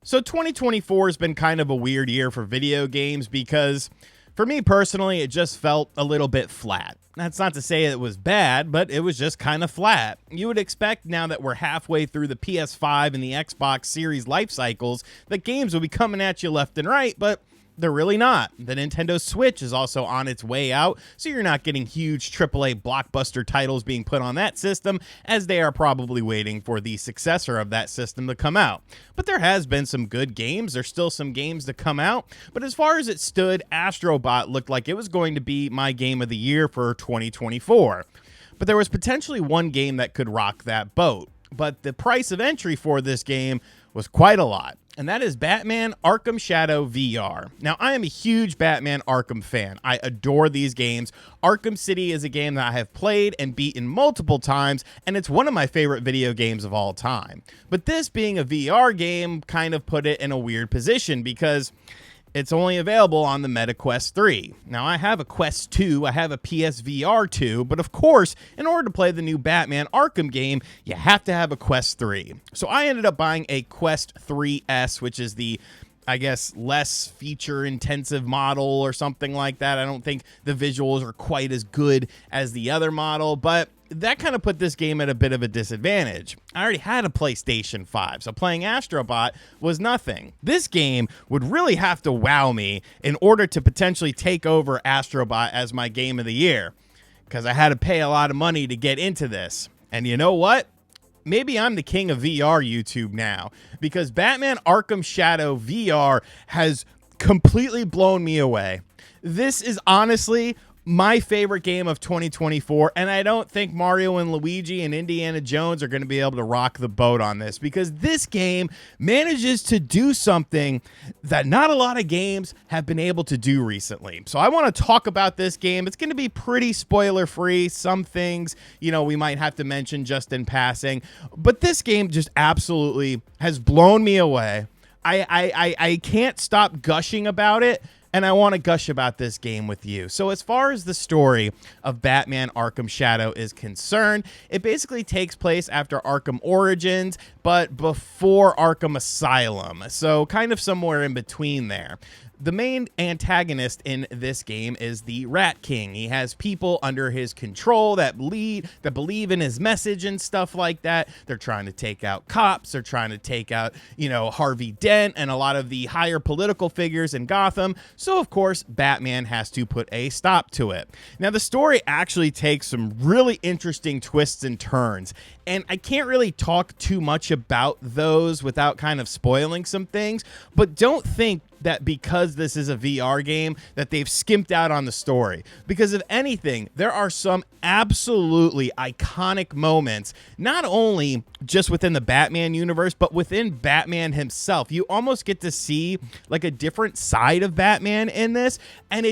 So 2024 has been kind of a weird year for video games because for me personally, it just felt a little bit flat. That's not to say it was bad, but it was just kind of flat. You would expect now that we're halfway through the PS5 and the Xbox Series life cycles that games will be coming at you left and right, but they're really not. The Nintendo Switch is also on its way out, so you're not getting huge AAA blockbuster titles being put on that system, as they are probably waiting for the successor of that system to come out. But there has been some good games. There's still some games to come out, but as far as it stood, Astro Bot looked like it was going to be my game of the year for 2024. But there was potentially one game that could rock that boat. But the price of entry for this game was quite a lot, and that is Batman Arkham Shadow VR. Now, I am a huge Batman Arkham fan. I adore these games. Arkham City is a game that I have played and beaten multiple times, and it's one of my favorite video games of all time. But this being a VR game kind of put it in a weird position because it's only available on the Meta Quest 3. Now, I have a Quest 2, I have a PSVR 2, but of course, in order to play the new Batman Arkham game, you have to have a Quest 3. So I ended up buying a Quest 3S, which is the, I guess, less feature-intensive model or something like that. I don't think the visuals are quite as good as the other model, but that kind of put this game at a bit of a disadvantage. I already had a PlayStation 5, so playing Astro Bot was nothing. This game would really have to wow me in order to potentially take over Astro Bot as my game of the year, because I had to pay a lot of money to get into this. And you know what? Maybe I'm the king of VR YouTube now, because Batman Arkham Shadow VR has completely blown me away. This is honestly my favorite game of 2024, and I don't think Mario and Luigi and Indiana Jones are going to be able to rock the boat on this, because this game manages to do something that not a lot of games have been able to do recently. So I want to talk about this game. It's going to be pretty spoiler free. Some things, we might have to mention just in passing, but this game just absolutely has blown me away. I can't stop gushing about it, and I want to gush about this game with you. So as far as the story of Batman Arkham Shadow is concerned, it basically takes place after Arkham Origins, but before Arkham Asylum. So kind of somewhere in between there. The main antagonist in this game is the Rat King. He has people under his control that believe in his message and stuff like that. They're trying to take out cops. They're trying to take out, Harvey Dent and a lot of the higher political figures in Gotham. So, of course, Batman has to put a stop to it. Now, the story actually takes some really interesting twists and turns, and I can't really talk too much about those without kind of spoiling some things, but don't think that because this is a VR game that they've skimped out on the story. Because if anything, there are some absolutely iconic moments, not only just within the Batman universe, but within Batman himself. You almost get to see like a different side of Batman in this, and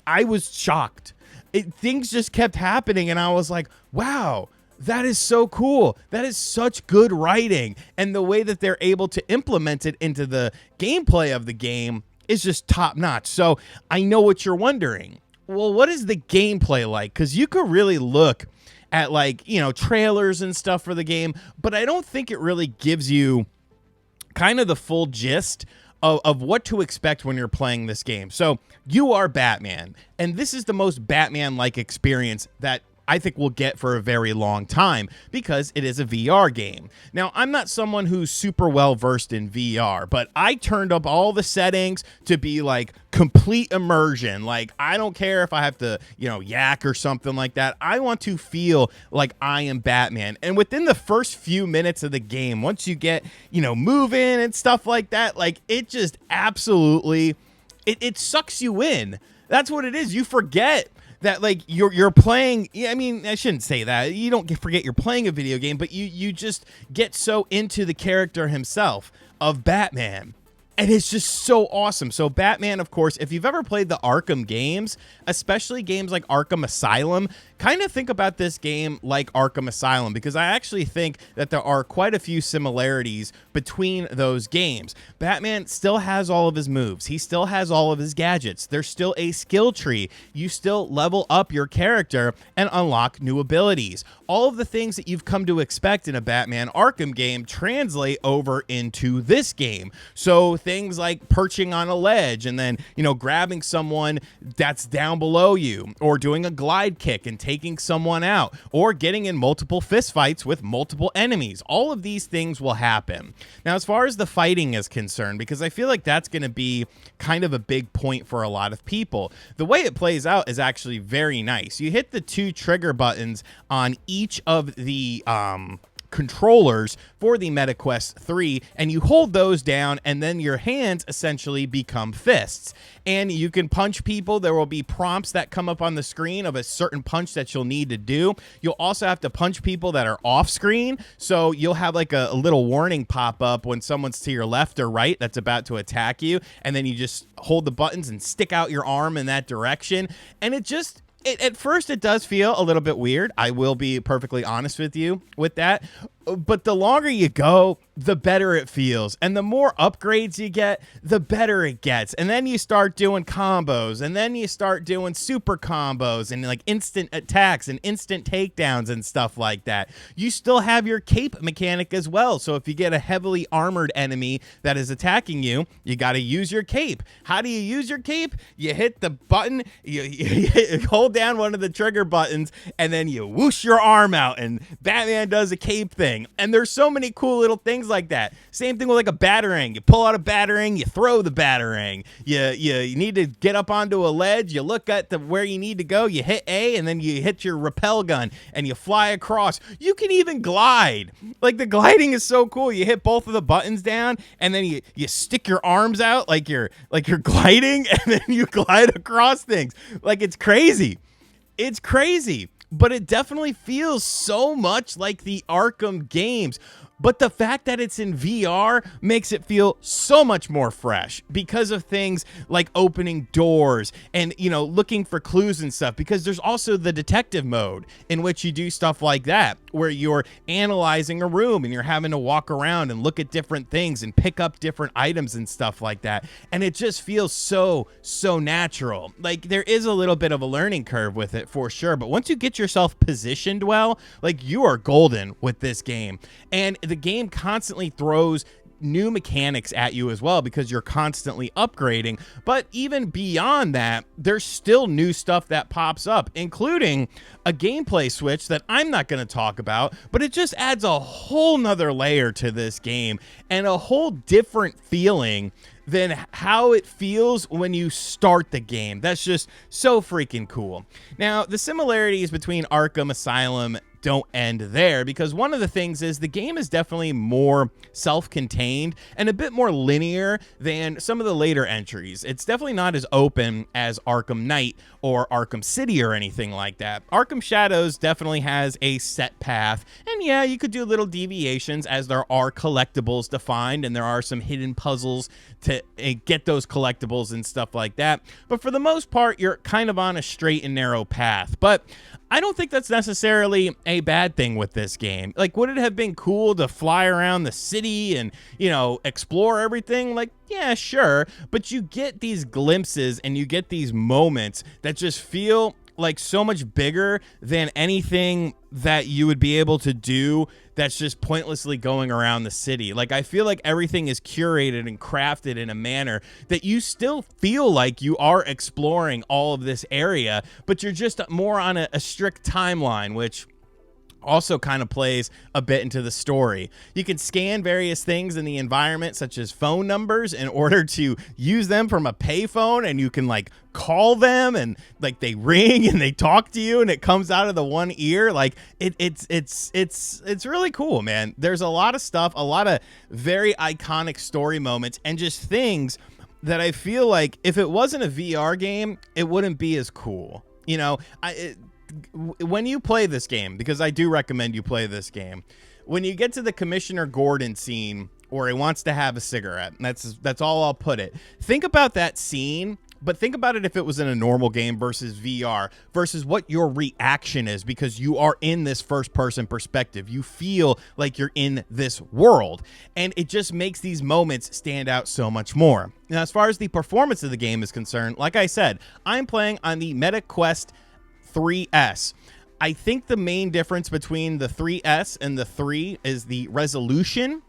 I was shocked. Things just kept happening, and I was like, wow, that is so cool. That is such good writing. And the way that they're able to implement it into the gameplay of the game is just top notch. So I know what you're wondering. Well, what is the gameplay like? Because you could really look at trailers and stuff for the game, but I don't think it really gives you kind of the full gist of what to expect when you're playing this game. So you are Batman, and this is the most Batman-like experience that I think we'll get for a very long time, because it is a VR game. Now, I'm not someone who's super well versed in VR, but I turned up all the settings to be like complete immersion. Like, I don't care if I have to, yak or something like that. I want to feel like I am Batman. And within the first few minutes of the game, once you get, moving and stuff like that, like, it just absolutely, it sucks you in. That's what it is. You forget that you're playing. I mean, I shouldn't say that. You don't forget you're playing a video game, but you just get so into the character himself of Batman. And it's just so awesome. So Batman, of course, if you've ever played the Arkham games, especially games like Arkham Asylum, kind of think about this game like Arkham Asylum, because I actually think that there are quite a few similarities between those games. Batman still has all of his moves. He still has all of his gadgets. There's still a skill tree. You still level up your character and unlock new abilities. All of the things that you've come to expect in a Batman Arkham game translate over into this game. So things like perching on a ledge and then, grabbing someone that's down below you, or doing a glide kick and taking someone out, or getting in multiple fistfights with multiple enemies. All of these things will happen. Now, as far as the fighting is concerned, because I feel like that's going to be kind of a big point for a lot of people, the way it plays out is actually very nice. You hit the 2 trigger buttons on each of the controllers for the MetaQuest 3, and you hold those down, and then your hands essentially become fists. And you can punch people. There will be prompts that come up on the screen of a certain punch that you'll need to do. You'll also have to punch people that are off screen, so you'll have like a little warning pop up when someone's to your left or right that's about to attack you, and then you just hold the buttons and stick out your arm in that direction. And at first, it does feel a little bit weird. I will be perfectly honest with you with that. But the longer you go, the better it feels. And the more upgrades you get, the better it gets. And then you start doing combos, and then you start doing super combos and like instant attacks and instant takedowns and stuff like that. You still have your cape mechanic as well. So if you get a heavily armored enemy that is attacking you, you got to use your cape. How do you use your cape? You hit the button, you hold down one of the trigger buttons, and then you whoosh your arm out, and Batman does a cape thing. And there's so many cool little things like that. Same thing with like a batarang. You pull out a batarang, you throw the batarang. You need to get up onto a ledge, you look at where you need to go, you hit A, and then you hit your rappel gun and you fly across. You can even glide. Like, the gliding is so cool. You hit both of the buttons down, and then you stick your arms out like you're gliding, and then you glide across things. Like, it's crazy. It's crazy. But it definitely feels so much like the Arkham games. But the fact that it's in VR makes it feel so much more fresh because of things like opening doors and, looking for clues and stuff. Because there's also the detective mode in which you do stuff like that, where you're analyzing a room and you're having to walk around and look at different things and pick up different items and stuff like that. And it just feels so natural. Like, there is a little bit of a learning curve with it for sure. But once you get yourself positioned well, like, you are golden with this game. And the game constantly throws new mechanics at you as well, because you're constantly upgrading. But even beyond that, there's still new stuff that pops up, including a gameplay switch that I'm not going to talk about, but it just adds a whole nother layer to this game and a whole different feeling than how it feels when you start the game. That's just so freaking cool. Now, the similarities between Arkham Asylum don't end there, because one of the things is the game is definitely more self-contained and a bit more linear than some of the later entries. It's definitely not as open as Arkham Knight or Arkham City or anything like that. Arkham Shadows definitely has a set path, and yeah, you could do little deviations as there are collectibles defined and there are some hidden puzzles to get those collectibles and stuff like that. But for the most part, you're kind of on a straight and narrow path. But I don't think that's necessarily a bad thing with this game. Like, would it have been cool to fly around the city and, explore everything? Like, yeah, sure. But you get these glimpses and you get these moments that just feel like so much bigger than anything that you would be able to do that's just pointlessly going around the city. Like, I feel like everything is curated and crafted in a manner that you still feel like you are exploring all of this area, but you're just more on a strict timeline, which also kind of plays a bit into the story. You can scan various things in the environment, such as phone numbers, in order to use them from a payphone, and you can like call them and like they ring and they talk to you and it comes out of the one ear. Like, it's really cool, man. There's a lot of stuff, a lot of very iconic story moments, and just things that I feel like if it wasn't a VR game, it wouldn't be as cool. When you play this game, because I do recommend you play this game, when you get to the Commissioner Gordon scene or he wants to have a cigarette. That's all I'll put it. Think about that scene, but think about it if it was in a normal game versus VR versus what your reaction is, because you are in this first person perspective. You feel like you're in this world, and it just makes these moments stand out so much more. Now, as far as the performance of the game is concerned, like I said, I'm playing on the Meta Quest 3S. I think the main difference between the 3S and the 3 is the resolution.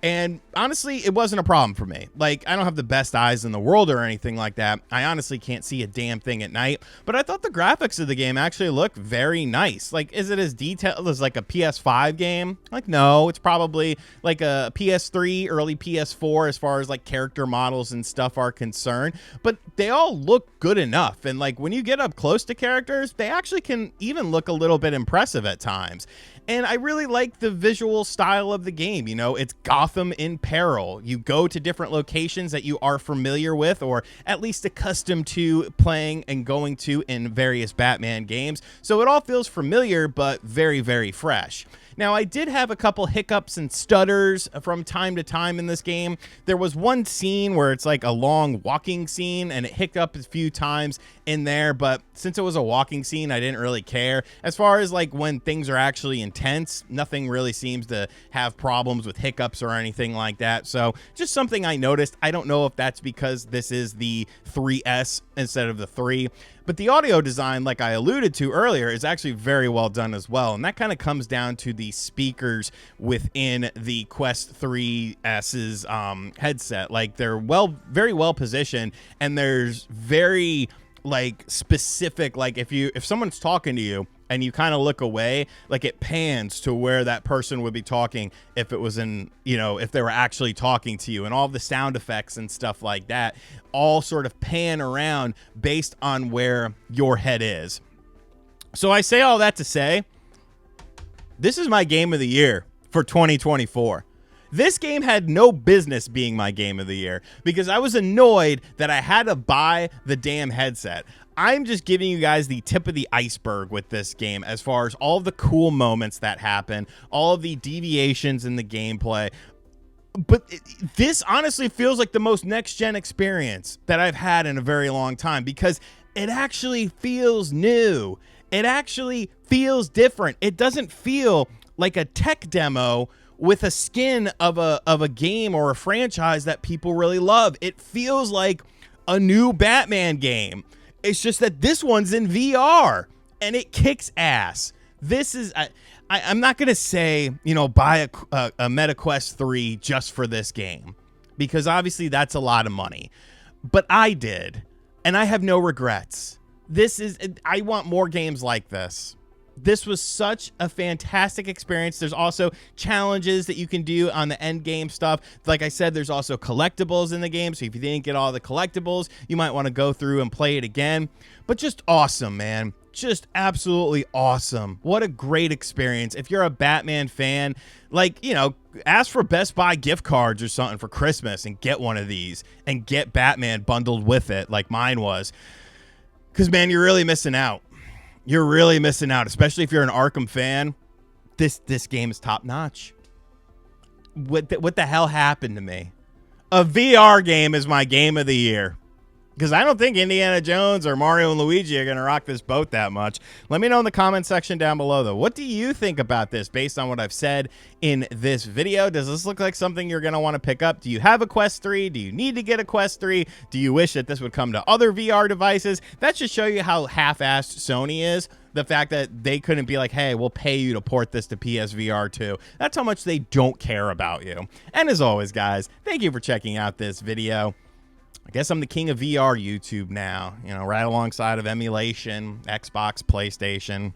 And honestly, it wasn't a problem for me. Like, I don't have the best eyes in the world or anything like that. I honestly can't see a damn thing at night, but I thought the graphics of the game actually looked very nice. Like, is it as detailed as like a PS5 game? Like, no, it's probably like a PS3, early PS4 as far as like character models and stuff are concerned, but they all look good enough. And like, when you get up close to characters, they actually can even look a little bit impressive at times. And I really like the visual style of the game. You know, it's Gotham in peril. You go to different locations that you are familiar with, or at least accustomed to playing and going to in various Batman games. So it all feels familiar, but very, very fresh. Now, I did have a couple hiccups and stutters from time to time in this game. There was one scene where it's like a long walking scene, and it hiccuped a few times in there, but since it was a walking scene, I didn't really care. As far as like when things are actually intense, nothing really seems to have problems with hiccups or anything like that. So just something I noticed. I don't know if that's because this is the 3S instead of the 3. But the audio design, like I alluded to earlier, is actually very well done as well. And that kind of comes down to the speakers within the Quest 3S's headset. Like, they're very well positioned, and there's very like specific, like if someone's talking to you and you kind of look away, like it pans to where that person would be talking if it was in, you know, if they were actually talking to you, and all the sound effects and stuff like that all sort of pan around based on where your head is. So I say all that to say, this is my game of the year for 2024. This game had no business being my game of the year because I was annoyed that I had to buy the damn headset. I'm just giving you guys the tip of the iceberg with this game as far as all of the cool moments that happen, all of the deviations in the gameplay. But this honestly feels like the most next-gen experience that I've had in a very long time because it actually feels new. It actually feels different. It doesn't feel like a tech demo with a skin of a game or a franchise that people really love. It feels like a new Batman game. It's just that this one's in VR and it kicks ass. This is, I'm not going to say, you know, buy a Meta Quest 3 just for this game, because obviously that's a lot of money, but I did, and I have no regrets. I want more games like this. This was such a fantastic experience. There's also challenges that you can do on the end game stuff. Like I said, there's also collectibles in the game. So if you didn't get all the collectibles, you might want to go through and play it again. But just awesome, man. Just absolutely awesome. What a great experience. If you're a Batman fan, like, you know, ask for Best Buy gift cards or something for Christmas and get one of these and get Batman bundled with it like mine was. Because, man, you're really missing out. You're really missing out, especially if you're an Arkham fan. This game is top notch. What the hell happened to me? A VR game is my game of the year. Because I don't think Indiana Jones or Mario and Luigi are going to rock this boat that much. Let me know in the comment section down below, though. What do you think about this based on what I've said in this video? Does this look like something you're going to want to pick up? Do you have a Quest 3? Do you need to get a Quest 3? Do you wish that this would come to other VR devices? That should show you how half-assed Sony is. The fact that they couldn't be like, hey, we'll pay you to port this to PSVR 2. That's how much they don't care about you. And as always, guys, thank you for checking out this video. I guess I'm the king of VR YouTube now, you know, right alongside of emulation, Xbox, PlayStation,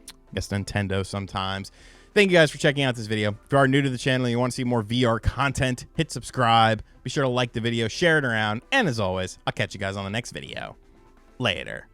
I guess Nintendo sometimes. Thank you guys for checking out this video. If you are new to the channel and you want to see more VR content, hit subscribe. Be sure to like the video, share it around, and as always, I'll catch you guys on the next video. Later.